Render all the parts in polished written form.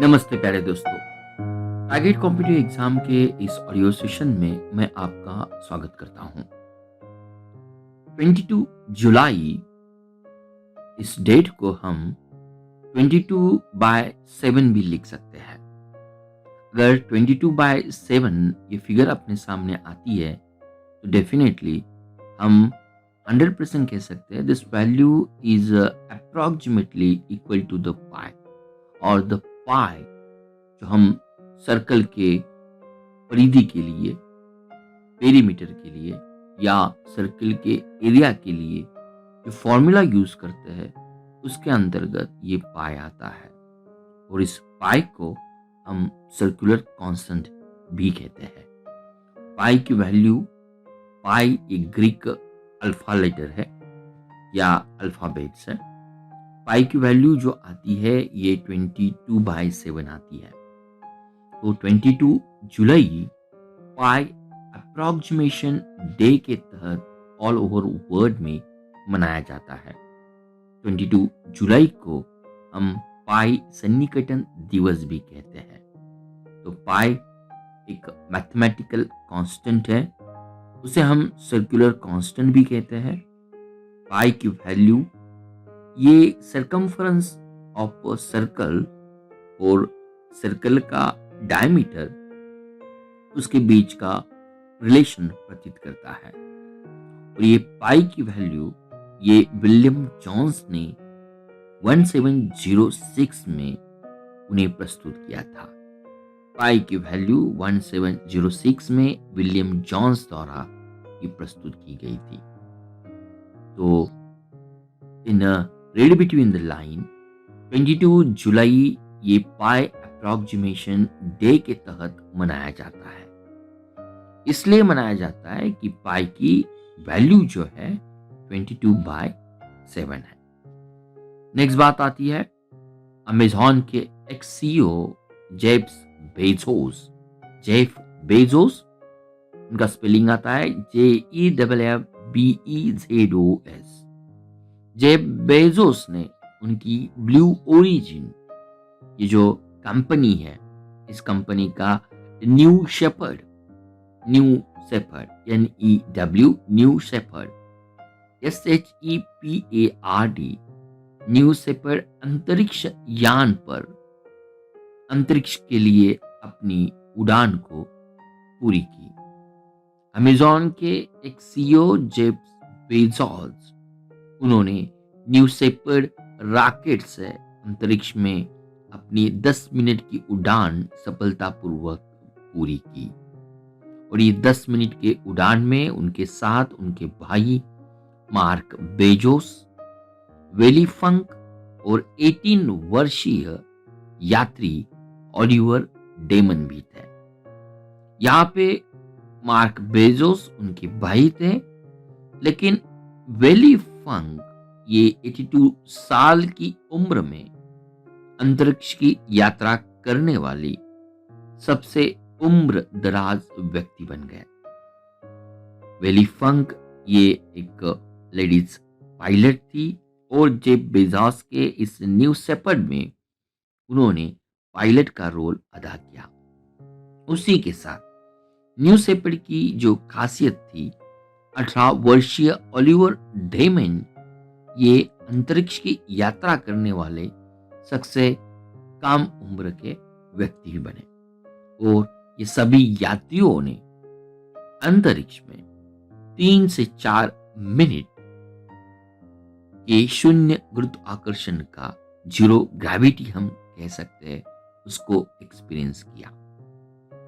नमस्ते प्यारे दोस्तों। टारगेट कॉम्पिटिटिव एग्जाम के इस ऑडियो सेशन में मैं आपका स्वागत करता हूं। 22 जुलाई, इस डेट को हम 22/7 भी लिख सकते हैं। अगर 22/7 ये फिगर अपने सामने आती है तो डेफिनेटली हम 100% कह सकते हैं this value is approximately equal to the pi, और द पाई जो हम सर्कल के परिधि के लिए, पेरीमीटर के लिए या सर्कल के एरिया के लिए जो फॉर्मूला यूज करते हैं उसके अंतर्गत ये पाई आता है। और इस पाई को हम सर्कुलर कांस्टेंट भी कहते हैं। पाई की वैल्यू, पाई एक ग्रीक अल्फा लेटर है या अल्फाबेट्स है। पाई की वैल्यू जो आती है ये 22/7 आती है। तो 22 जुलाई पाई अप्रोक्सीमेशन डे के तहत ऑल ओवर वर्ल्ड में मनाया जाता है। 22 जुलाई को हम पाई सन्निकटन दिवस भी कहते हैं। तो पाई एक मैथमेटिकल कांस्टेंट है, उसे हम सर्कुलर कांस्टेंट भी कहते हैं। पाई की वैल्यू ये सरकमफरेंस ऑफ सर्कल और सर्कल का डायमीटर, उसके बीच का रिलेशन प्रतीत करता है। और ये पाई की वैल्यू ये विलियम जोन्स ने 1706 में उन्हें प्रस्तुत किया था। पाई की वैल्यू 1706 में विलियम जोन्स द्वारा ये प्रस्तुत की गई थी। तो in red between the line 22 जुलाई ये पाई अप्रोक्सीमेशन डे के तहत मनाया जाता है। इसलिए मनाया जाता है कि पाई की वैल्यू जो है 22/7 है। नेक्स्ट बात आती है अमेज़न के एक्स सीईओ जेफ बेजोस, उनका स्पेलिंग आता है JEFFBEZOS। जेफ बेजोस ने उनकी ब्लू ओरिजिन, ये जो कंपनी है, इस कंपनी का New Shepard New Shepard SHEPARD New Shepard अंतरिक्ष यान पर अंतरिक्ष के लिए अपनी उड़ान को पूरी की। अमेज़न के एक सीईओ जेफ बेजोस, उन्होंने न्यू शेपर्ड रॉकेट से अंतरिक्ष में अपनी 10 मिनट की उड़ान सफलतापूर्वक पूरी की। और ये 10 मिनट के उड़ान में उनके साथ उनके भाई मार्क बेजोस, वेली फंक और 18 वर्षीय यात्री ओलिवर डेमन भी थे। यहाँ पे मार्क बेजोस उनके भाई थे, लेकिन वेली फंक ये 82 साल की उम्र में अंतरिक्ष की यात्रा करने वाली सबसे उम्र दराज व्यक्ति बन गए। वेली फंक ये एक लेडीज पायलट थी और जेफ बेजोस के इस न्यू शेपर्ड में उन्होंने पायलट का रोल अदा किया। उसी के साथ न्यू शेपर्ड की जो खासियत थी, 18 वर्षीय ओलिवर डेमन ये अंतरिक्ष की यात्रा करने वाले सबसे कम उम्र के व्यक्ति भी बने। और ये सभी यात्रियों ने अंतरिक्ष में 3 से 4 मिनट के शून्य गुरुत्वाकर्षण का, जीरो ग्रेविटी हम कह सकते हैं, उसको एक्सपीरियंस किया।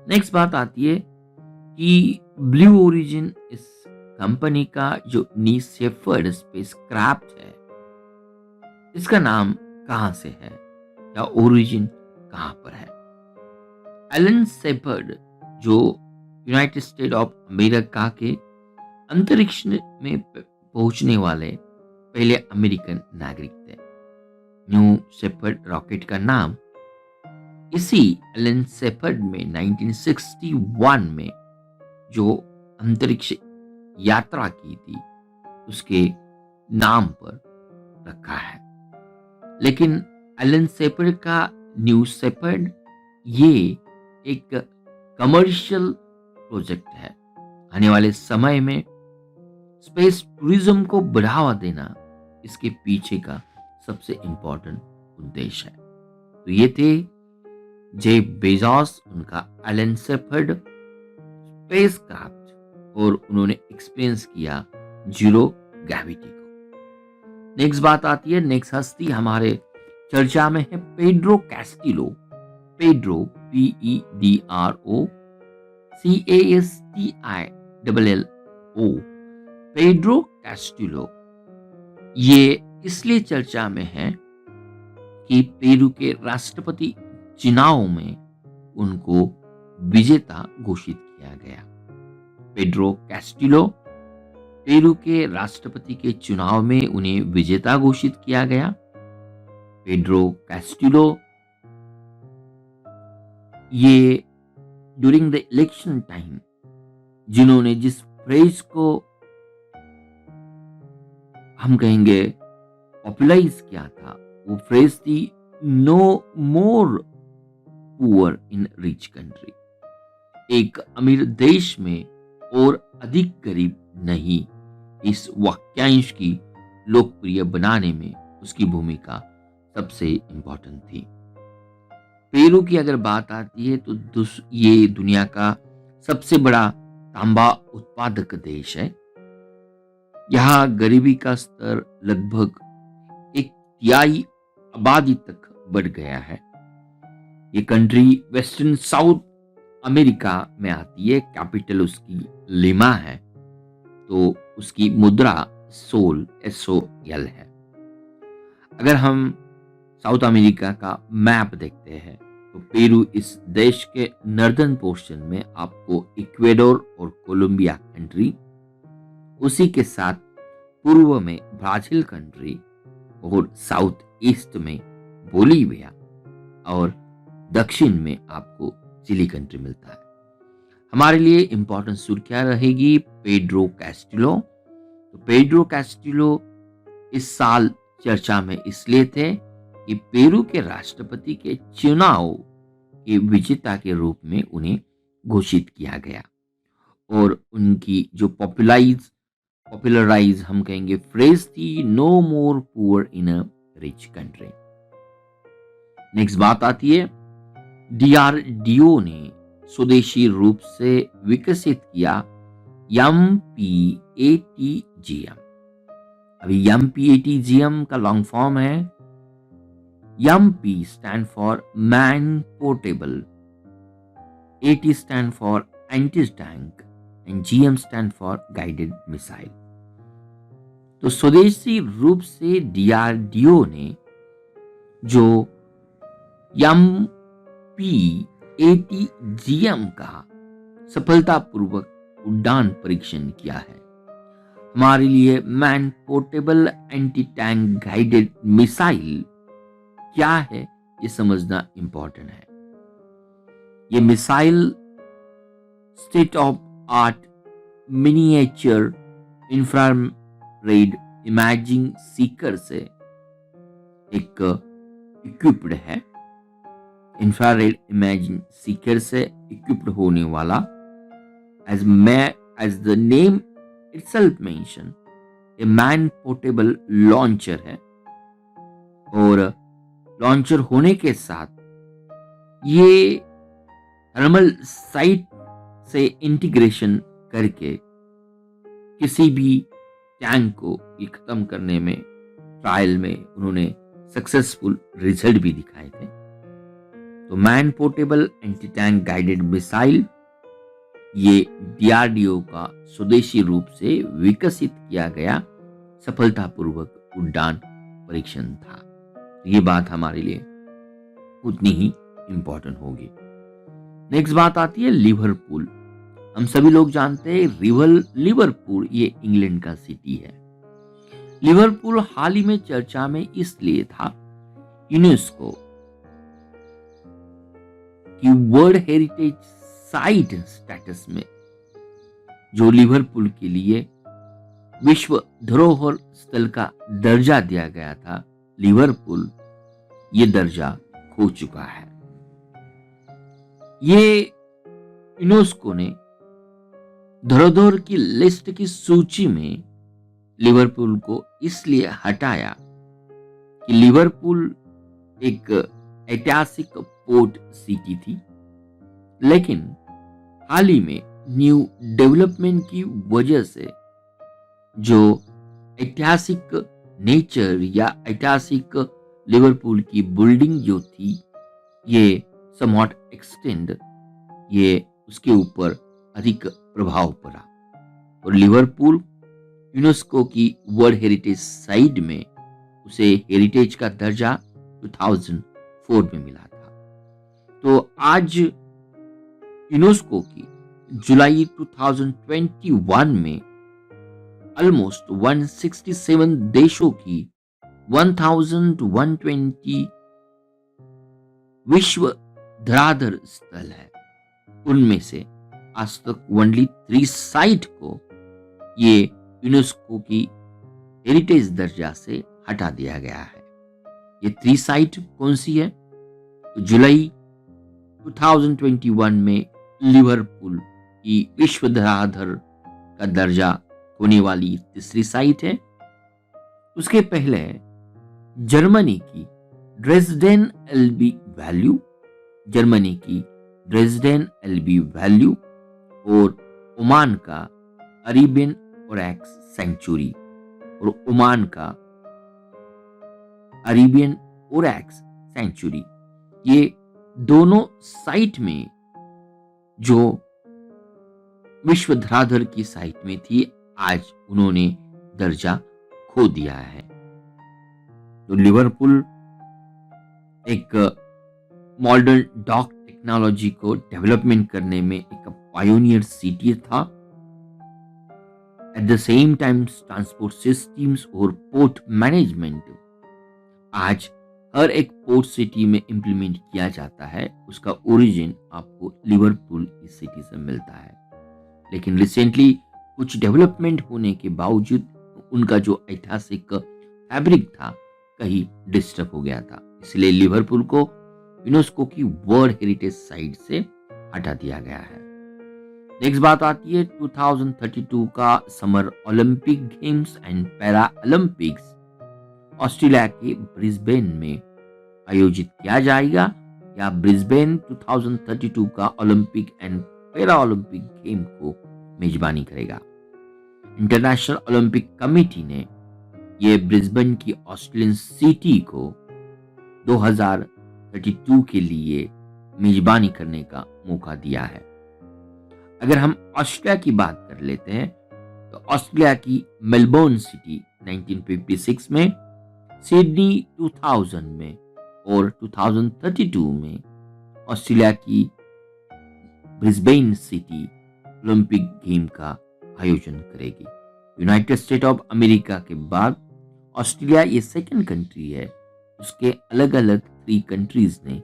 नेक्स्ट बात आती है कि ब्लू ओरिजिन इस कंपनी का जो न्यू शेपर्ड स्पेसक्राफ्ट है, इसका नाम कहां से है या ओरिजिन कहां पर है। एलन शेपर्ड जो यूनाइटेड स्टेट ऑफ अमेरिका के अंतरिक्ष में पहुंचने वाले पहले अमेरिकन नागरिक थे। न्यू शेपर्ड रॉकेट का नाम इसी एलन शेपर्ड में 1961 में जो अंतरिक्ष यात्रा की थी उसके नाम पर रखा है। लेकिन एलन शेपर्ड का न्यू शेपर्ड ये एक कमर्शियल प्रोजेक्ट है। आने वाले समय में स्पेस टूरिज्म को बढ़ावा देना इसके पीछे का सबसे इंपॉर्टेंट उद्देश्य है। तो ये थे जेफ बेजोस, उनका एलन शेपर्ड स्पेसक्राफ्ट, और उन्होंने एक्सपीरियंस किया जीरो ग्रेविटी को। नेक्स्ट बात आती है, नेक्स्ट हस्ती हमारे चर्चा में है Pedro Castillo. Pedro PEDRO CASTILLO, Pedro Castillo ये इसलिए चर्चा में है कि पेरू के राष्ट्रपति चुनाव में उनको विजेता घोषित किया गया। पेड्रो कैस्टिलो, पेरू के राष्ट्रपति के चुनाव में उन्हें विजेता घोषित किया गया। पेड्रो कैस्टिलो ये ड्यूरिंग द इलेक्शन टाइम जिन्होंने जिस फ्रेज को हम कहेंगे पॉपुलराइज किया था, वो फ्रेज थी no more poor in rich country. एक अमीर देश में और अधिक गरीब नहीं, इस वाक्यांश की लोकप्रिय बनाने में उसकी भूमिका सबसे इंपॉर्टेंट थी। पेरू की अगर बात आती है तो ये दुनिया का सबसे बड़ा तांबा उत्पादक देश है। यहाँ गरीबी का स्तर लगभग 1/3 आबादी तक बढ़ गया है। ये कंट्री वेस्टर्न साउथ अमेरिका में आती है। कैपिटल उसकी लिमा है, तो उसकी मुद्रा सोल SOL है। अगर हम साउथ अमेरिका का मैप देखते हैं तो पेरू इस देश के नॉर्दर्न पोर्शन में आपको इक्वेडोर और कोलंबिया कंट्री, उसी के साथ पूर्व में ब्राजील कंट्री और साउथ ईस्ट में बोलीविया और दक्षिण में आपको चिली कंट्री मिलता है। हमारे लिए इंपॉर्टेंट सुर्खियां रहेगी पेड्रो कैस्टिलो। तो पेड्रो कैस्टिलो इस साल चर्चा में इसलिए थे कि पेरू के राष्ट्रपति के चुनाव के विजेता के रूप में उन्हें घोषित किया गया, और उनकी जो पॉपुलराइज हम कहेंगे फ्रेज थी no more poor in a rich country. Next बात आती है, DRDO ने स्वदेशी रूप से विकसित किया MPATGM। अभी MPATGM का लॉन्ग फॉर्म है MP stand for man portable, AT stand for anti-tank and GM stand for guided missile। तो स्वदेशी रूप से DRDO ने जो MPATGM का सफलतापूर्वक उड़ान परीक्षण किया है। हमारे लिए man portable anti tank guided missile क्या है ये समझना इंपॉर्टेंट है। ये missile state of art miniature infrared imaging Sikar से एक इक्विप्ड है। इंफ्रारेड इमेजिंग सीकर से इक्विप्ड होने वाला as the name itself mention a man portable launcher है, और लॉन्चर होने के साथ ये थर्मल साइट से इंटीग्रेशन करके किसी भी टैंक को ये खत्म करने में ट्रायल में उन्होंने सक्सेसफुल रिजल्ट भी दिखाए थे। तो man portable anti tank guided missile ये DRDO का स्वदेशी रूप से विकसित किया गया सफलतापूर्वक उड़ान परीक्षण था। ये बात हमारे लिए उतनी ही इंपॉर्टेंट होगी। नेक्स्ट बात आती है लिवरपूल। हम सभी लोग जानते हैं लिवरपूल ये इंग्लैंड का सिटी है। लिवरपूल हाल ही में चर्चा में इसलिए था यूनेस्को की वर्ल्ड हेरिटेज साइट स्टेटस में जो लिवरपूल के लिए विश्व धरोहर स्थल का दर्जा दिया गया था, लिवरपूल ये दर्जा हो चुका है। ये यूनेस्को ने धरोहर की लिस्ट की सूची में लिवरपूल को इसलिए हटाया कि लिवरपूल एक ऐतिहासिक पोर्ट सिटी थी, लेकिन हाल ही में न्यू डेवलपमेंट की वजह से जो ऐतिहासिक नेचर या ऐतिहासिक लिवरपूल की बिल्डिंग जो थी, ये समवॉट एक्सटेंड, ये उसके ऊपर अधिक प्रभाव पड़ा और लिवरपूल यूनेस्को की वर्ल्ड हेरिटेज साइट में उसे हेरिटेज का दर्जा 2004 में मिला था। तो आज यूनेस्को की जुलाई 2021 में ऑलमोस्ट 167 देशों की 1120 विश्व धराधर स्थल है। उनमें से आज तक ओनली 3 साइट को ये यूनेस्को की हेरिटेज दर्जा से हटा दिया गया है। ये 3 साइट कौन सी है? तो जुलाई 2021 में लिवरपूल की विश्व धराधर का दर्जा होने वाली तीसरी साइट है। उसके पहले जर्मनी की ड्रेसडेन एलबी वैल्यू, जर्मनी की ड्रेसडेन एलबी वैल्यू और ओमान का अरेबियन ओरेक्स सेंचुरी और ओमान का अरेबियन ओरेक्स सेंचुरी, ये दोनों साइट में जो विश्व धराधर की साइट में थी, आज उन्होंने दर्जा खो दिया है। तो लिवरपूल एक मॉडर्न डॉक टेक्नोलॉजी को डेवलपमेंट करने में एक पायोनियर सिटी था। At the same time transport systems और पोर्ट मैनेजमेंट आज हर एक पोर्ट सिटी में इंप्लीमेंट किया जाता है। उसका ओरिजिन आपको लिवरपूल इस सिटी से मिलता है, लेकिन रिसेंटली कुछ डेवलपमेंट होने के बावजूद उनका जो ऐतिहासिक फैब्रिक था कहीं डिस्टर्ब हो गया था, इसलिए लिवरपूल को यूनेस्को की वर्ल्ड हेरिटेज साइट से हटा दिया गया है। नेक्स्ट बात आती है 2032 का summer Olympic games and para Olympics Australia के ब्रिस्बेन में आयोजित किया जाएगा या ब्रिस्बेन 2032 का Olympic and para Olympic game को मेजबानी करेगा। इंटरनेशनल ओलंपिक कमेटी ने यह ब्रिस्बेन की ऑस्ट्रेलियन सिटी को 2032 के लिए मेजबानी करने का मौका दिया है। अगर हम ऑस्ट्रेलिया की बात कर लेते हैं तो ऑस्ट्रेलिया की मेलबोर्न सिटी 1956 में, सिडनी 2000 में और 2032 में ऑस्ट्रेलिया की ब्रिस्बेन सिटी ओलंपिक गेम का आयोजन करेगी। यूनाइटेड स्टेट ऑफ अमेरिका के बाद ऑस्ट्रेलिया ये सेकंड कंट्री है, उसके अलग अलग 3 कंट्रीज ने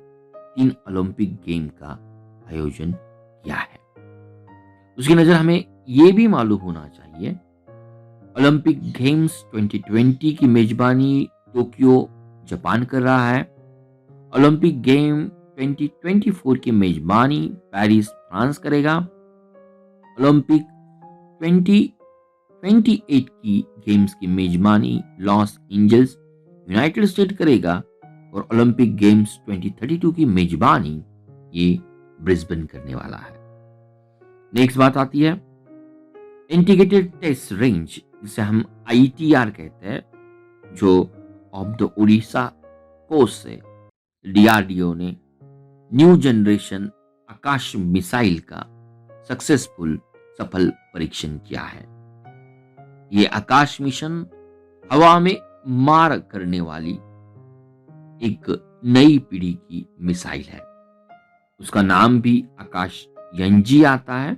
3 ओलंपिक गेम का आयोजन किया है। उसकी नजर हमें यह भी मालूम होना चाहिए ओलंपिक गेम्स 2020 की मेजबानी टोक्यो जापान कर रहा है। ओलंपिक गेम 2024 की मेजबानी पेरिस फ्रांस करेगा। ओलंपिक 2028 की गेम्स की मेजबानी लॉस एंजल्स यूनाइटेड स्टेट करेगा और ओलंपिक गेम्स 2032 की मेजबानी ये ब्रिस्बेन करने वाला है। नेक्स्ट बात आती है इंटीग्रेटेड टेस्ट रेंज, जिसे हम ITR कहते हैं, जो ऑफ द उड़ीसा कोस्ट से DRDO ने न्यू जनरेशन आकाश मिसाइल का सफल परीक्षण किया है। ये आकाश मिशन हवा में मार करने वाली एक नई पीढ़ी की मिसाइल है। उसका नाम भी आकाश यंजी आता है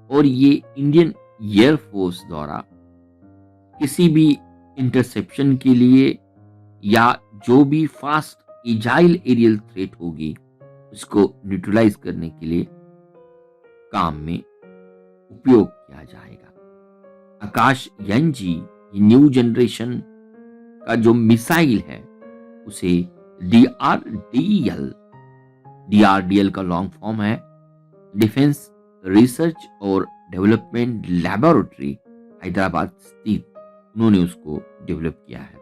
और ये इंडियन एयरफोर्स द्वारा किसी भी इंटरसेप्शन के लिए या जो भी फास्ट एजाइल एरियल थ्रेट होगी उसको न्यूट्रलाइज करने के लिए काम में उपयोग किया जाएगा। आकाश यंजी न्यू जनरेशन का जो मिसाइल है उसे DRDL। DRDL का लॉन्ग फॉर्म है डिफेंस रिसर्च और डेवलपमेंट लैबोरेटरी, हैदराबाद स्थित। उन्होंने उसको डेवलप किया है।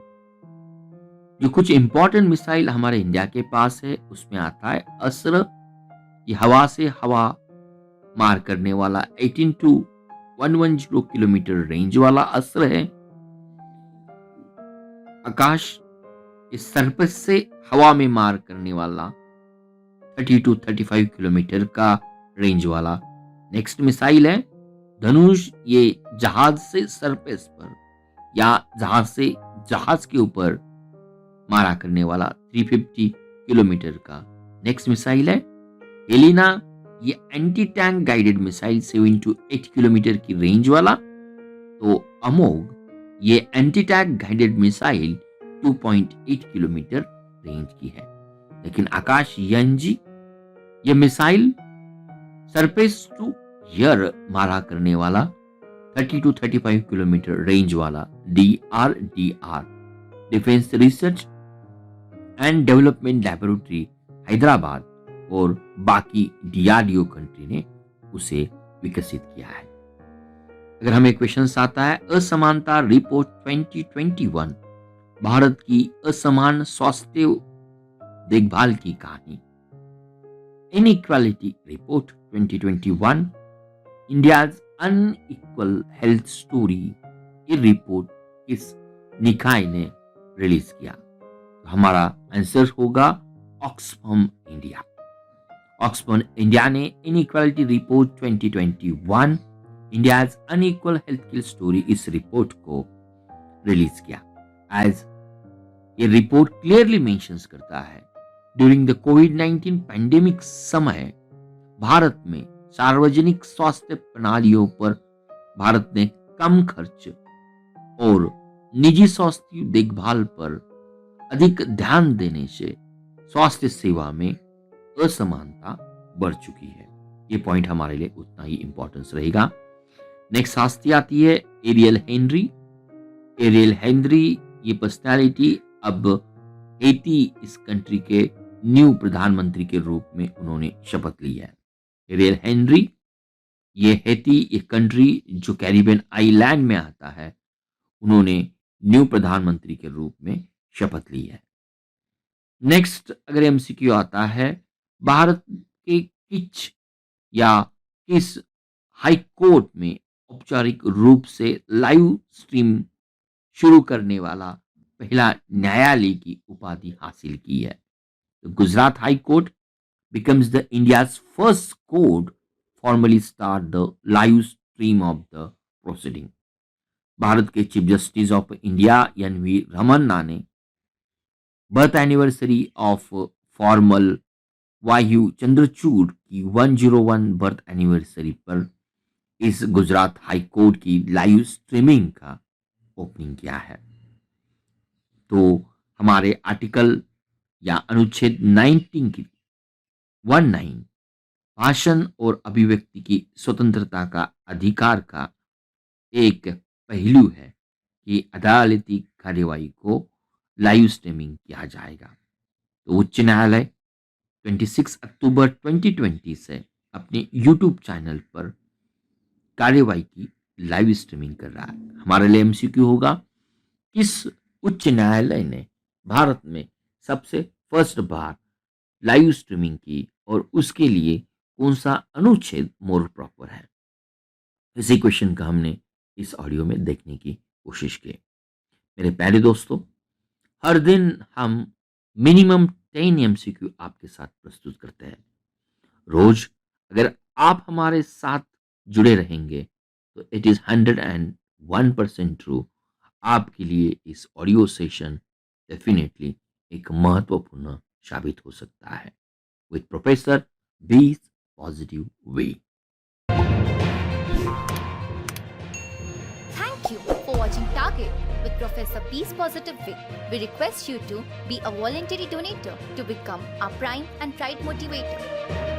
जो कुछ इंपॉर्टेंट मिसाइल हमारे इंडिया के पास है उसमें आता है अस्त्र, ये हवा से हवा मार करने वाला 18 to 110 किलोमीटर रेंज वाला अस्त्र है। आकाश, इस सरफेस से हवा में मार करने वाला 30 to 35 किलोमीटर का रेंज वाला। नेक्स्ट मिसाइल है धनुष, ये जहाज से सरफेस पर या जहाज से जहाज के ऊपर मारा करने वाला 350 किलोमीटर का। नेक्स्ट मिसाइल है हेलिना, ये anti tank guided missile 7 to 8 kilometre की रेंज वाला। तो अमोघ, ये anti tank guided missile 2.8 kilometre range की है। लेकिन आकाश यानजी, ये मिसाइल सरफेस टू एयर मारा करने वाला 30 to 35 किलोमीटर रेंज वाला। DRDR, defence research and development laboratory, Hyderabad और बाकी DRDO कंट्री ने उसे विकसित किया है। अगर हमें क्वेश्चन आता है असमानता रिपोर्ट 2021, भारत की असमान स्वास्थ्य देखभाल की कहानी। Inequality report 2021, India's unequal health story, ये रिपोर्ट किस निकाय ने रिलीज किया? तो हमारा आंसर होगा ऑक्सफैम इंडिया। ऑक्सफैम इंडिया ने inequality report 2021, India's unequal health care story, इस रिपोर्ट को रिलीज किया। एज ये रिपोर्ट क्लियरली मेंशंस करता है ड्यूरिंग द कोविड-19 पैंडेमिक समय भारत में सार्वजनिक स्वास्थ्य प्रणालियों पर भारत ने कम खर्च और निजी स्वास्थ्य देखभाल पर अधिक ध्यान देने से स्वास्थ्य सेवा में असमानता बढ़ चुकी है। ये पॉइंट हमारे लिए उतना ही इंपॉर्टेंस रहेगा। नेक्स्ट हस्ती आती है एरियल हेनरी। एरियल हेनरी, ये पर्सनालिटी अब हेती इस कंट्री के न्यू प्रधानमंत्री के रूप में उन्होंने शपथ ली है। एरियल हेनरी, ये हेती एक कंट्री जो कैरिबियन आइलैंड में आता है, उन्होंने न्यू प्रधानमंत्री के रूप में शपथ ली है। नेक्स्ट अगर एमसीक्यू आता है भारत के किस हाई कोर्ट में औपचारिक रूप से लाइव स्ट्रीम शुरू करने वाला पहला न्यायालय की उपाधि हासिल की है? तो Gujarat high court becomes the India's first court formally start the live stream of the proceeding. Bharat के chief justice of India NV Ramana ने बर्थ एनिवर्सरी ऑफ फॉर्मल वायु चंद्रचूड़ की 101 बर्थ एनिवर्सरी पर इस गुजरात हाई कोर्ट की लाइव स्ट्रीमिंग का ओपनिंग किया है। तो हमारे आर्टिकल या अनुच्छेद 19 भाषण और अभिव्यक्ति की स्वतंत्रता का अधिकार का एक पहलू है कि अदालती कार्यवाही को लाइव स्ट्रीमिंग किया जाएगा। तो उच्च न्यायालय 26 अक्टूबर 2020 से अपने YouTube चैनल पर कार्यवाही की लाइव स्ट्रीमिंग कर रहा है। हमारे लिए एमसीक्यू होगा, किस उच्च न्यायालय ने भारत में सबसे फर्स्ट बार लाइव स्ट्रीमिंग की और उसके लिए कौन सा अनुच्छेद मोर प्रॉपर है? इसी क्वेश्चन का हमने इस ऑडियो में देखने की कोशिश की। मेरे प्यारे दोस्तों, हर दिन हम मिनिमम 10 एमसीक्यू आपके साथ प्रस्तुत करते हैं। रोज अगर आप हमारे साथ जुड़े रहेंगे तो इट इज 101% ट्रू, आपके लिए इस ऑडियो सेशन डेफिनेटली एक महत्वपूर्ण साबित हो सकता है। विद प्रोफेसर बीस positive way. Thank you for watching Target with Professor B's Positive Way. We request you to be a voluntary donator to become our Prime and Pride Motivator.